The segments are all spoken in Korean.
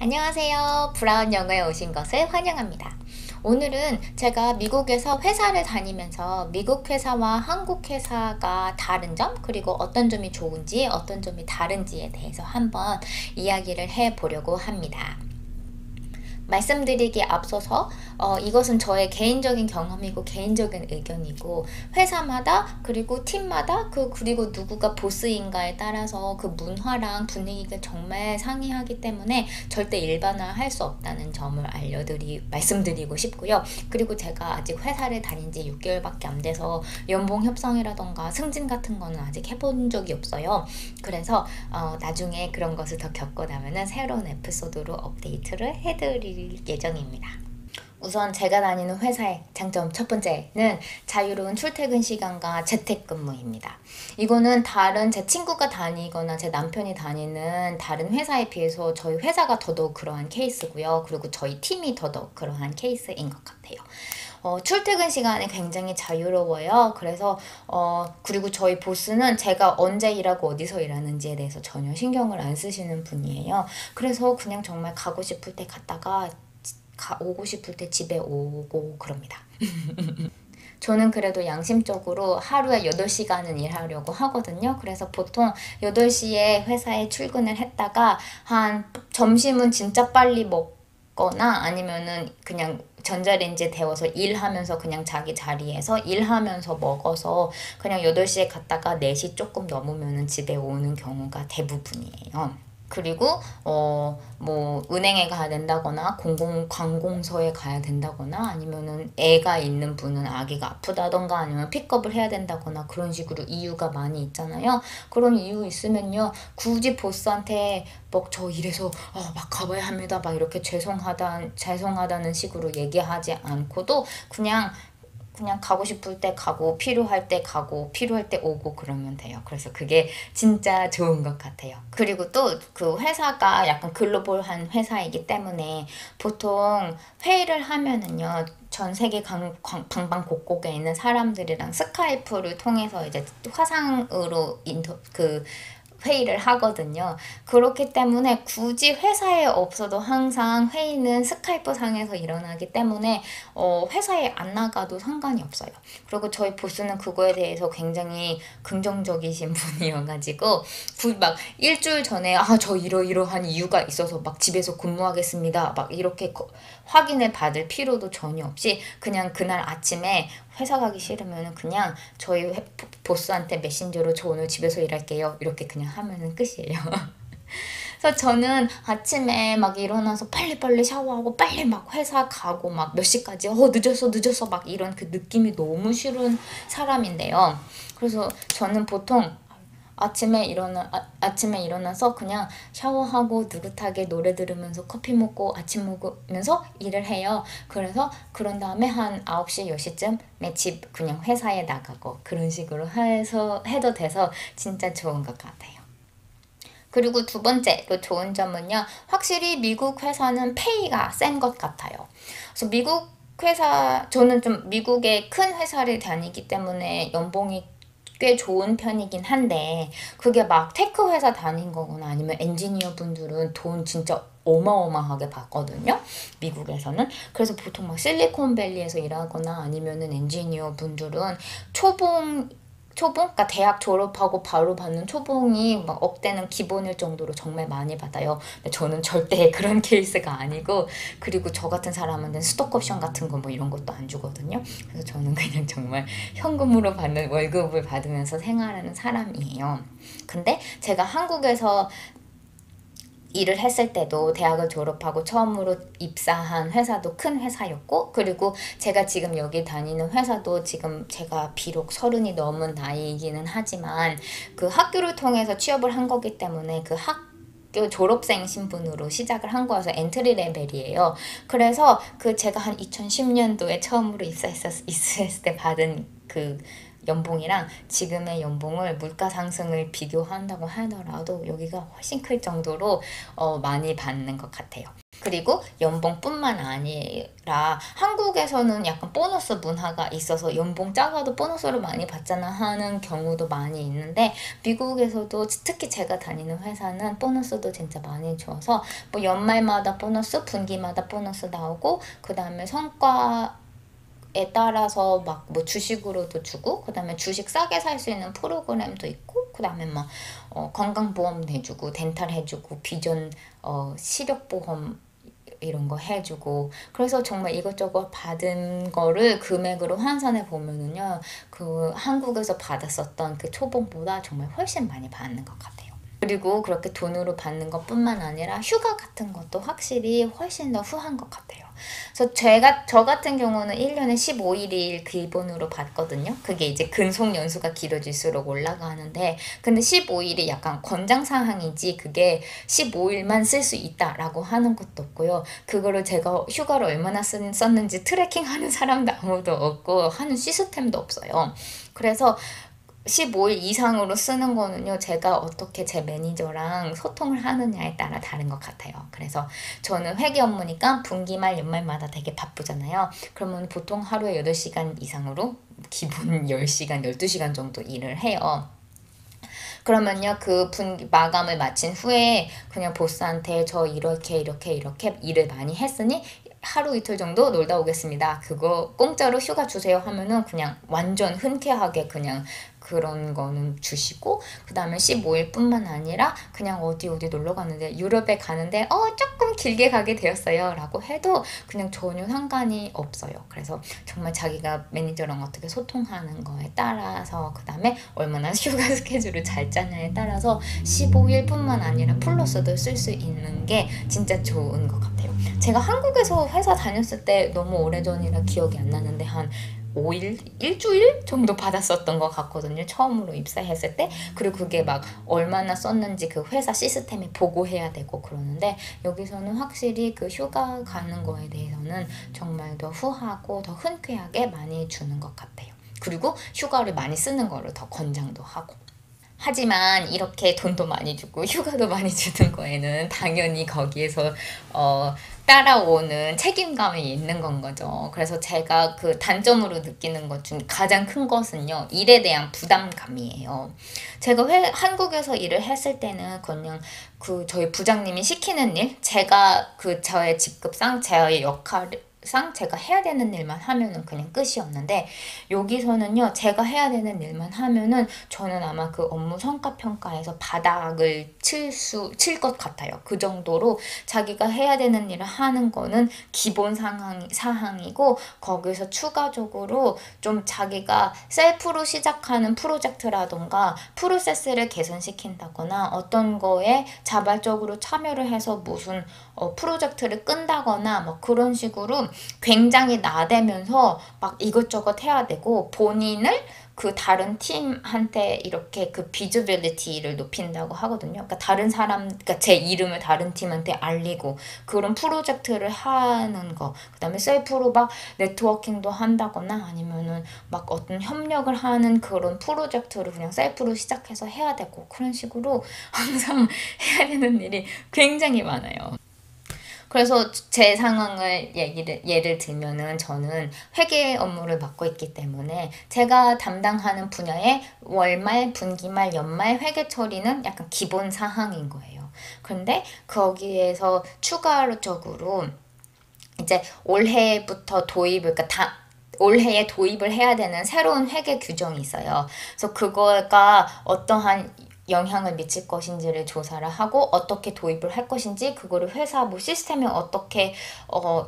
안녕하세요. 브라운 영어에 오신 것을 환영합니다. 오늘은 제가 미국에서 회사를 다니면서 미국 회사와 한국 회사가 다른 점, 그리고 어떤 점이 좋은지, 어떤 점이 다른지에 대해서 한번 이야기를 해보려고 합니다. 말씀드리기에 앞서서 이것은 저의 개인적인 경험이고 개인적인 의견이고, 회사마다 그리고 팀마다 그리고 누구가 보스인가에 따라서 그 문화랑 분위기가 정말 상이하기 때문에 절대 일반화할 수 없다는 점을 말씀드리고 싶고요. 그리고 제가 아직 회사를 다닌 지 6개월밖에 안 돼서 연봉 협상이라던가 승진 같은 거는 아직 해본 적이 없어요. 그래서 나중에 그런 것을 더 겪고 나면은 새로운 에피소드로 업데이트를 해드릴 예정입니다. 우선 제가 다니는 회사의 장점 첫 번째는 자유로운 출퇴근 시간과 재택근무입니다. 이거는 다른 제 친구가 다니거나 제 남편이 다니는 다른 회사에 비해서 저희 회사가 더더욱 그러한 케이스고요. 그리고 저희 팀이 더더욱 그러한 케이스인 것 같아요. 출퇴근 시간이 굉장히 자유로워요. 그래서 그리고 저희 보스는 제가 언제 일하고 어디서 일하는지에 대해서 전혀 신경을 안 쓰시는 분이에요. 그래서 그냥 정말 가고 싶을 때 갔다가 오고 싶을 때 집에 오고 그럽니다. 저는 그래도 양심적으로 하루에 8시간은 일하려고 하거든요. 그래서 보통 8시에 회사에 출근을 했다가 한 점심은 진짜 빨리 먹거나 아니면은 그냥 전자레인지에 데워서 일하면서 그냥 자기 자리에서 일하면서 먹어서 그냥 8시에 갔다가 4시 조금 넘으면은 집에 오는 경우가 대부분이에요. 그리고 뭐 은행에 가야 된다거나 관공서에 가야 된다거나 아니면은 애가 있는 분은 아기가 아프다던가 아니면 픽업을 해야 된다거나 그런 식으로 이유가 많이 있잖아요. 그런 이유 있으면요, 굳이 보스한테 뭐 저 이래서 막 가봐야 합니다 막 이렇게 죄송하다는 식으로 얘기하지 않고도 그냥 가고 싶을 때 가고 필요할 때 가고 필요할 때 오고 그러면 돼요. 그래서 그게 진짜 좋은 것 같아요. 그리고 또 그 회사가 약간 글로벌한 회사이기 때문에 보통 회의를 하면은요, 전 세계 방방곡곡에 있는 사람들이랑 스카이프를 통해서 이제 화상으로 회의를 하거든요. 그렇기 때문에 굳이 회사에 없어도 항상 회의는 스카이프 상에서 일어나기 때문에 회사에 안 나가도 상관이 없어요. 그리고 저희 보스는 그거에 대해서 굉장히 긍정적이신 분이어가지고 막 일주일 전에 저 이러이러한 이유가 있어서 막 집에서 근무하겠습니다 막 이렇게 확인을 받을 필요도 전혀 없이 그냥 그날 아침에 회사 가기 싫으면 그냥 저희 보스한테 메신저로 저 오늘 집에서 일할게요 이렇게 그냥 하면은 끝이에요. 그래서 저는 아침에 막 일어나서 빨리빨리 샤워하고 빨리 막 회사 가고 막 몇 시까지 늦었어 막 이런 그 느낌이 너무 싫은 사람인데요. 그래서 저는 보통 아침에 일어나서 그냥 샤워하고 느긋하게 노래 들으면서 커피 먹고 아침 먹으면서 일을 해요. 그래서 그런 다음에 한 9시, 10시쯤에 집 그냥 회사에 나가고 그런 식으로 해도 돼서 진짜 좋은 것 같아요. 그리고 두 번째로 좋은 점은요, 확실히 미국 회사는 페이가 센 것 같아요. 그래서 저는 좀 미국의 큰 회사를 다니기 때문에 연봉이 꽤 좋은 편이긴 한데, 그게 막 테크 회사 다닌 거거나 아니면 엔지니어 분들은 돈 진짜 어마어마하게 받거든요, 미국에서는. 그래서 보통 막 실리콘밸리에서 일하거나 아니면은 엔지니어 분들은 그러니까 대학 졸업하고 바로 받는 초봉이 막 억대는 기본일 정도로 정말 많이 받아요. 근데 저는 절대 그런 케이스가 아니고, 그리고 저 같은 사람한테는 스톡옵션 같은 거 뭐 이런 것도 안 주거든요. 그래서 저는 그냥 정말 현금으로 받는 월급을 받으면서 생활하는 사람이에요. 근데 제가 한국에서 일을 했을 때도 대학을 졸업하고 처음으로 입사한 회사도 큰 회사였고, 그리고 제가 지금 여기 다니는 회사도 지금 제가 비록 30이 넘은 나이이기는 하지만 그 학교를 통해서 취업을 한 거기 때문에 그 학교 졸업생 신분으로 시작을 한 거여서 엔트리 레벨이에요. 그래서 제가 한 2010년도에 처음으로 입사했을 때 받은 연봉이랑 지금의 연봉을 물가 상승을 비교한다고 하더라도 여기가 훨씬 클 정도로 많이 받는 것 같아요. 그리고 연봉뿐만 아니라 한국에서는 약간 보너스 문화가 있어서 연봉 작아도 보너스를 많이 받잖아 하는 경우도 많이 있는데 미국에서도 특히 제가 다니는 회사는 보너스도 진짜 많이 줘서 뭐 연말마다 보너스, 분기마다 보너스 나오고 그 다음에 성과에 따라서 막 뭐 주식으로도 주고 그 다음에 주식 싸게 살 수 있는 프로그램도 있고 그 다음에 막 건강보험 해주고 덴탈 해주고 비전 시력보험 이런 거 해주고 그래서 정말 이것저것 받은 거를 금액으로 환산해 보면은요 그 한국에서 받았었던 그 초봉보다 정말 훨씬 많이 받는 것 같아요. 그리고 그렇게 돈으로 받는 것뿐만 아니라 휴가 같은 것도 확실히 훨씬 더 후한 것 같아요. 그래서 저 같은 경우는 1년에 15일을 기본으로 받거든요. 그게 이제 근속 연수가 길어질수록 올라가는데 근데 15일이 약간 권장사항이지 그게 15일만 쓸 수 있다라고 하는 것도 없고요. 그거를 제가 휴가를 얼마나 썼는지 트래킹하는 사람도 아무도 없고 하는 시스템도 없어요. 그래서 15일 이상으로 쓰는 거는요, 제가 어떻게 제 매니저랑 소통을 하느냐에 따라 다른 것 같아요. 그래서 저는 회계 업무니까 분기말, 연말마다 되게 바쁘잖아요. 그러면 보통 하루에 8시간 이상으로 기본 10시간, 12시간 정도 일을 해요. 그러면요, 그 마감을 마친 후에 그냥 보스한테 저 이렇게 일을 많이 했으니 하루 이틀 정도 놀다 오겠습니다. 그거 공짜로 휴가 주세요 하면은 그냥 완전 흔쾌하게 그냥 그런 거는 주시고 그 다음에 15일뿐만 아니라 그냥 어디 놀러 가는데 유럽에 가는데 조금 길게 가게 되었어요 라고 해도 그냥 전혀 상관이 없어요. 그래서 정말 자기가 매니저랑 어떻게 소통하는 거에 따라서 그 다음에 얼마나 휴가 스케줄을 잘 짜냐에 따라서 15일뿐만 아니라 플러스도 쓸 수 있는 게 진짜 좋은 것 같아요. 제가 한국에서 회사 다녔을 때 너무 오래전이라 기억이 안 나는데 한 5일? 일주일 정도 받았었던 것 같거든요. 처음으로 입사했을 때. 그리고 그게 막 얼마나 썼는지 그 회사 시스템에 보고해야 되고 그러는데 여기서는 확실히 그 휴가 가는 거에 대해서는 정말 더 후하고 더 흔쾌하게 많이 주는 것 같아요. 그리고 휴가를 많이 쓰는 거를 더 권장도 하고. 하지만 이렇게 돈도 많이 주고 휴가도 많이 주는 거에는 당연히 거기에서 따라오는 책임감이 있는 건 거죠. 그래서 제가 그 단점으로 느끼는 것 중 가장 큰 것은요. 일에 대한 부담감이에요. 제가 한국에서 일을 했을 때는 그냥 그 저희 부장님이 시키는 일, 제가 그 저의 직급상 저의 역할상 제가 해야 되는 일만 하면은 그냥 끝이었는데 여기서는요 제가 해야 되는 일만 하면은 저는 아마 그 업무 성과평가에서 바닥을 칠 것 같아요. 그 정도로 자기가 해야 되는 일을 하는 거는 기본 사항이고 거기서 추가적으로 좀 자기가 셀프로 시작하는 프로젝트라던가 프로세스를 개선시킨다거나 어떤 거에 자발적으로 참여를 해서 무슨 프로젝트를 끈다거나 뭐 그런 식으로 굉장히 나대면서 막 이것저것 해야 되고 본인을 그 다른 팀한테 이렇게 그 비지빌리티를 높인다고 하거든요. 그러니까 그러니까 제 이름을 다른 팀한테 알리고 그런 프로젝트를 하는 거. 그다음에 셀프로 막 네트워킹도 한다거나 아니면은 막 어떤 협력을 하는 그런 프로젝트를 그냥 셀프로 시작해서 해야 되고 그런 식으로 항상 해야 되는 일이 굉장히 많아요. 그래서 제 상황을 예를 들면은 저는 회계 업무를 맡고 있기 때문에 제가 담당하는 분야의 월말, 분기말, 연말 회계 처리는 약간 기본 사항인 거예요. 그런데 거기에서 추가적으로 이제 올해부터 그러니까 올해에 도입을 해야 되는 새로운 회계 규정이 있어요. 그래서 그거가 어떠한 영향을 미칠 것인지를 조사를 하고 어떻게 도입을 할 것인지 그거를 회사 뭐 시스템에 어떻게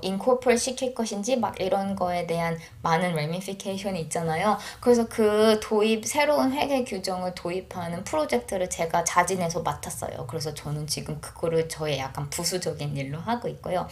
인코퍼레이트 시킬 것인지 막 이런 거에 대한 많은 레미피케이션이 있잖아요. 그래서 그 새로운 회계 규정을 도입하는 프로젝트를 제가 자진해서 맡았어요. 그래서 저는 지금 그거를 저의 약간 부수적인 일로 하고 있고요.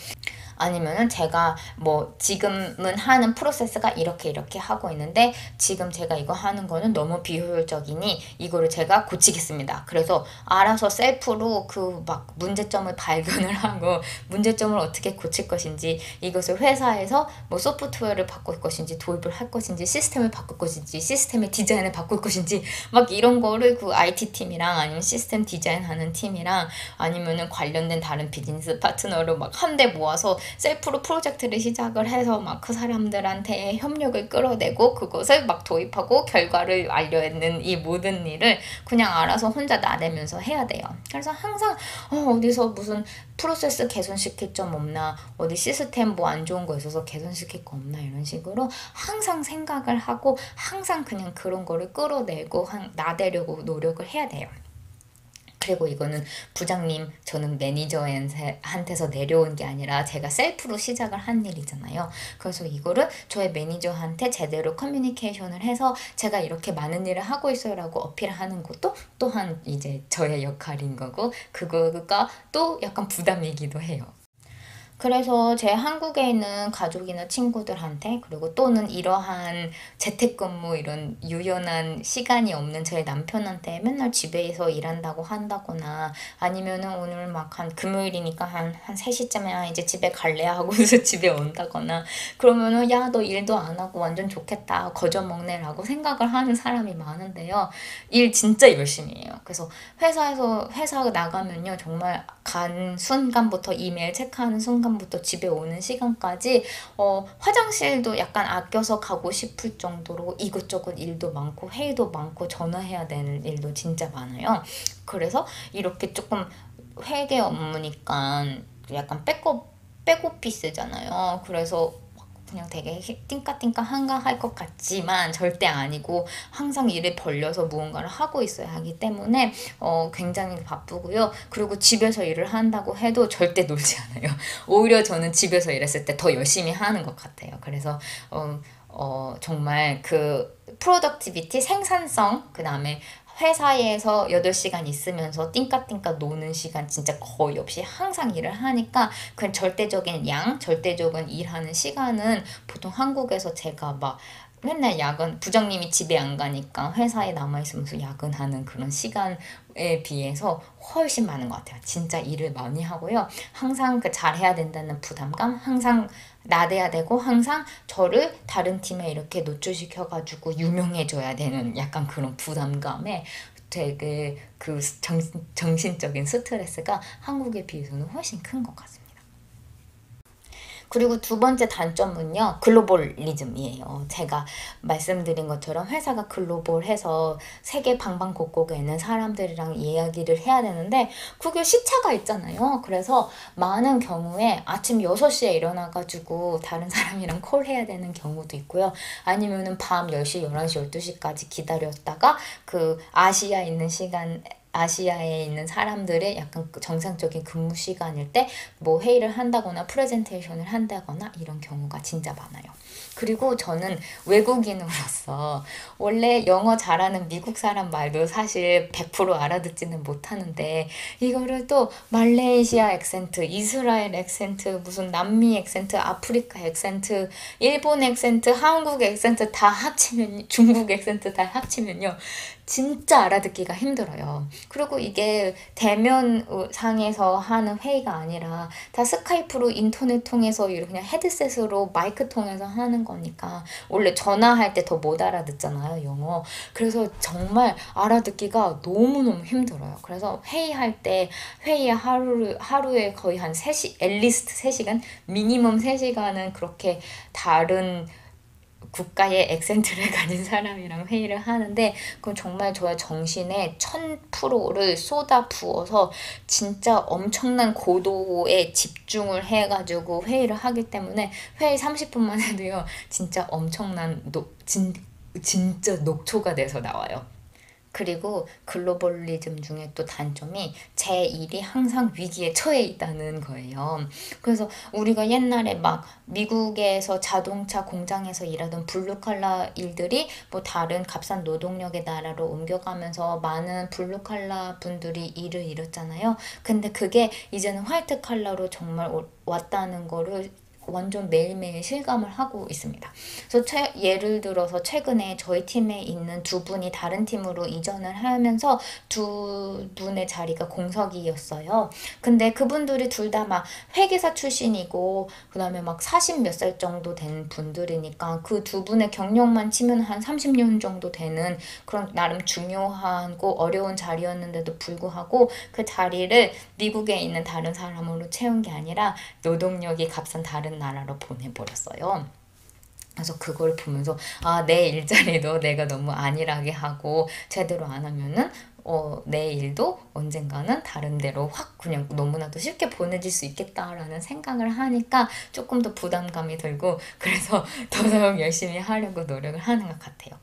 아니면은 제가 뭐 지금은 하는 프로세스가 이렇게 하고 있는데 지금 제가 이거 하는 거는 너무 비효율적이니 이거를 제가 고치겠습니다. 있습니다. 그래서 알아서 셀프로 그 막 문제점을 발견을 하고 문제점을 어떻게 고칠 것인지, 이것을 회사에서 뭐 소프트웨어를 바꿀 것인지, 도입을 할 것인지, 시스템을 바꿀 것인지, 시스템의 디자인을 바꿀 것인지, 막 이런 거를 그 IT 팀이랑 아니면 시스템 디자인하는 팀이랑 아니면은 관련된 다른 비즈니스 파트너를 막 한데 모아서 셀프로 프로젝트를 시작을 해서 막 그 사람들한테 협력을 끌어내고 그것을 막 도입하고 결과를 알려내는 이 모든 일을 그냥 알아서 혼자 나대면서 해야 돼요. 그래서 항상 어디서 무슨 프로세스 개선시킬 점 없나, 어디 시스템 뭐 안 좋은 거 있어서 개선시킬 거 없나, 이런 식으로 항상 생각을 하고 항상 그냥 그런 거를 끌어내고 나대려고 노력을 해야 돼요. 그리고 이거는 부장님, 저는 매니저한테서 내려온 게 아니라 제가 셀프로 시작을 한 일이잖아요. 그래서 이거를 저의 매니저한테 제대로 커뮤니케이션을 해서 제가 이렇게 많은 일을 하고 있어요 라고 어필하는 것도 또한 이제 저의 역할인 거고, 그거가 또 약간 부담이기도 해요. 그래서 제 한국에 있는 가족이나 친구들한테, 그리고 또는 이러한 재택근무 이런 유연한 시간이 없는 저희 남편한테 맨날 집에서 일한다고 한다거나, 아니면은 오늘 막 한 금요일이니까 한 3시쯤에 이제 집에 갈래 하고서 집에 온다거나, 그러면은 야, 너 일도 안 하고 완전 좋겠다, 거저 먹네 라고 생각을 하는 사람이 많은데요. 일 진짜 열심히 해요. 그래서 회사 나가면요, 정말 간 순간부터 이메일 체크하는 순간부터 집에 오는 시간까지 화장실도 약간 아껴서 가고 싶을 정도로 이것저것 일도 많고 회의도 많고 전화해야 되는 일도 진짜 많아요. 그래서 이렇게 조금 회계 업무니까 약간 백오피스잖아요. 그래서 그냥 되게 띵까띵까 한가할 것 같지만 절대 아니고, 항상 일을 벌려서 무언가를 하고 있어야 하기 때문에 굉장히 바쁘고요. 그리고 집에서 일을 한다고 해도 절대 놀지 않아요. 오히려 저는 집에서 일했을 때 더 열심히 하는 것 같아요. 그래서 정말 그 프로덕티비티, 생산성, 그 다음에 회사에서 8시간 있으면서 띵까띵까 노는 시간 진짜 거의 없이 항상 일을 하니까, 그 절대적인 절대적인 일하는 시간은 보통 한국에서 제가 막 맨날 야근, 부장님이 집에 안 가니까 회사에 남아있으면서 야근하는 그런 시간에 비해서 훨씬 많은 것 같아요. 진짜 일을 많이 하고요. 항상 그 잘해야 된다는 부담감, 항상 나대야 되고, 항상 저를 다른 팀에 이렇게 노출시켜가지고 유명해져야 되는 약간 그런 부담감에 되게 그 정신적인 스트레스가 한국에 비해서는 훨씬 큰 것 같습니다. 그리고 두 번째 단점은요, 글로벌리즘이에요. 제가 말씀드린 것처럼 회사가 글로벌해서 세계 방방곡곡에 있는 사람들이랑 이야기를 해야 되는데 그게 시차가 있잖아요. 그래서 많은 경우에 아침 6시에 일어나가지고 다른 사람이랑 콜해야 되는 경우도 있고요. 아니면은 밤 10시, 11시, 12시까지 기다렸다가 그 아시아에 있는 사람들의 약간 정상적인 근무 시간일 때 뭐 회의를 한다거나 프레젠테이션을 한다거나 이런 경우가 진짜 많아요. 그리고 저는 외국인으로서 원래 영어 잘하는 미국 사람 말도 사실 100% 알아듣지는 못하는데, 이거를 또 말레이시아 액센트, 이스라엘 액센트, 무슨 남미 액센트, 아프리카 액센트, 일본 액센트, 한국 액센트 다 합치면, 중국 액센트 다 합치면요, 진짜 알아듣기가 힘들어요. 그리고 이게 대면상에서 하는 회의가 아니라 다 스카이프로 인터넷 통해서 그냥 헤드셋으로 마이크 통해서 하는 거니까 원래 전화할 때 더 못 알아듣잖아요, 영어. 그래서 정말 알아듣기가 너무너무 힘들어요. 그래서 회의할 때 하루에 거의 한 3시, 앨리스트 3시간, 미니멈 3시간은 그렇게 다른 국가의 액센트를 가진 사람이랑 회의를 하는데, 그건 정말 저의 정신에 1000%를 쏟아 부어서 진짜 엄청난 고도의 집중을 해가지고 회의를 하기 때문에 회의 30분만 해도요, 진짜 엄청난 진짜 녹초가 돼서 나와요. 그리고 글로벌리즘 중에 또 단점이 제 일이 항상 위기에 처해 있다는 거예요. 그래서 우리가 옛날에 막 미국에서 자동차 공장에서 일하던 블루칼라 일들이 뭐 다른 값싼 노동력의 나라로 옮겨가면서 많은 블루칼라 분들이 일을 잃었잖아요. 근데 그게 이제는 화이트 칼라로 정말 왔다는 거를 완전 매일매일 실감을 하고 있습니다. 그래서 예를 들어서 최근에 저희 팀에 있는 두 분이 다른 팀으로 이전을 하면서 두 분의 자리가 공석이었어요. 근데 그분들이 둘 다 막 회계사 출신이고 그다음에 막 40 몇 살 정도 된 분들이니까 그 두 분의 경력만 치면 한 30년 정도 되는 그런 나름 중요하고 어려운 자리였는데도 불구하고 그 자리를 미국에 있는 다른 사람으로 채운 게 아니라 노동력이 값싼 다른 나라로 보내버렸어요. 그래서 그걸 보면서 내 일자리도 내가 너무 안일하게 하고 제대로 안 하면은 내 일도 언젠가는 다른 데로 확 그냥 너무나도 쉽게 보내질 수 있겠다라는 생각을 하니까 조금 더 부담감이 들고 그래서 더더욱 열심히 하려고 노력을 하는 것 같아요.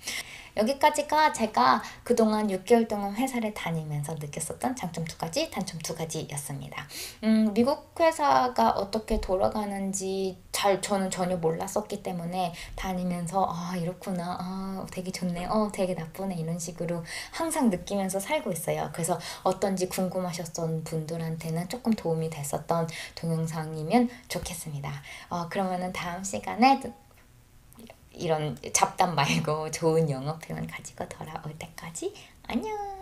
여기까지가 제가 그동안 6개월 동안 회사를 다니면서 느꼈었던 장점 2가지, 단점 2가지였습니다. 미국 회사가 어떻게 돌아가는지 저는 전혀 몰랐었기 때문에 다니면서 이렇구나, 되게 좋네, 되게 나쁘네 이런 식으로 항상 느끼면서 살고 있어요. 그래서 어떤지 궁금하셨던 분들한테는 조금 도움이 됐었던 동영상이면 좋겠습니다. 그러면은 다음 시간에 이런 잡담 말고 좋은 영어 표현 가지고 돌아올 때까지 안녕!